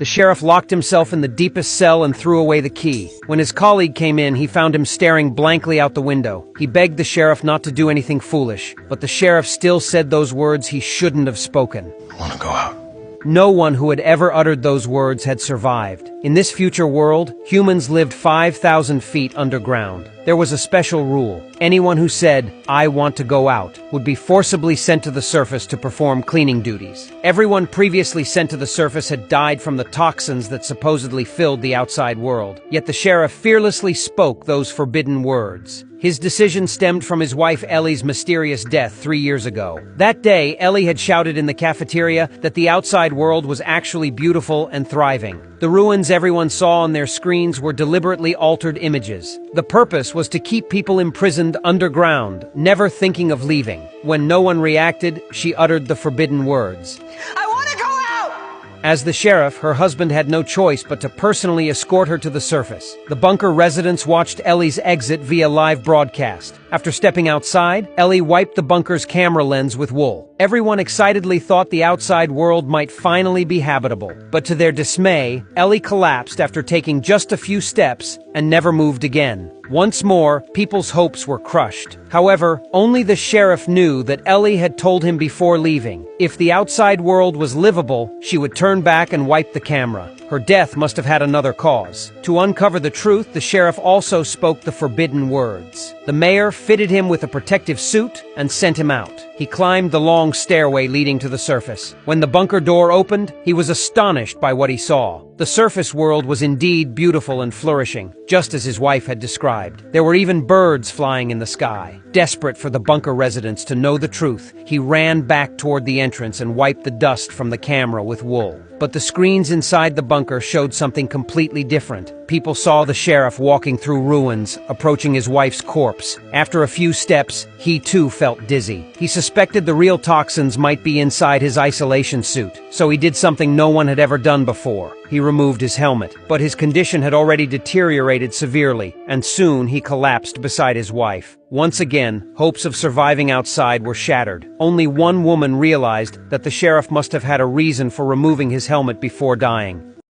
The sheriff locked himself in the deepest cell and threw away the key. When his colleague came in, he found him staring blankly out the window. He begged the sheriff not to do anything foolish, but the sheriff still said those words he shouldn't have spoken. I want to go out. No one who had ever uttered those words had survived. In this future world, humans lived 5,000 feet underground. There was a special rule. Anyone who said, "I want to go out," would be forcibly sent to the surface to perform cleaning duties. Everyone previously sent to the surface had died from the toxins that supposedly filled the outside world. Yet the sheriff fearlessly spoke those forbidden words. His decision stemmed from his wife Ellie's mysterious death 3 years ago. That day, Ellie had shouted in the cafeteria that the outside world was actually beautiful and thriving. The ruins everyone saw on their screens were deliberately altered images. The purpose was to keep people imprisoned underground, never thinking of leaving. When no one reacted, she uttered the forbidden words. I want to go out! As the sheriff, her husband had no choice but to personally escort her to the surface. The bunker residents watched Ellie's exit via live broadcast. After stepping outside, Ellie wiped the bunker's camera lens with wool. Everyone excitedly thought the outside world might finally be habitable. But to their dismay, Ellie collapsed after taking just a few steps and never moved again. Once more, people's hopes were crushed. However, only the sheriff knew that Ellie had told him before leaving. If the outside world was livable, she would turn back and wipe the camera. Her death must have had another cause. To uncover the truth, the sheriff also spoke the forbidden words. The mayor fitted him with a protective suit and sent him out. He climbed the long stairway leading to the surface. When the bunker door opened, he was astonished by what he saw. The surface world was indeed beautiful and flourishing, just as his wife had described. There were even birds flying in the sky. Desperate for the bunker residents to know the truth, he ran back toward the entrance and wiped the dust from the camera with wool. But the screens inside the bunker showed something completely different. People saw the sheriff walking through ruins, approaching his wife's corpse. After a few steps, he too felt dizzy. He suspected the real toxins might be inside his isolation suit, so he did something no one had ever done before. He removed his helmet, but his condition had already deteriorated severely, and soon he collapsed beside his wife. Once again, hopes of surviving outside were shattered. Only one woman realized that the sheriff must have had a reason for removing his helmet before dying.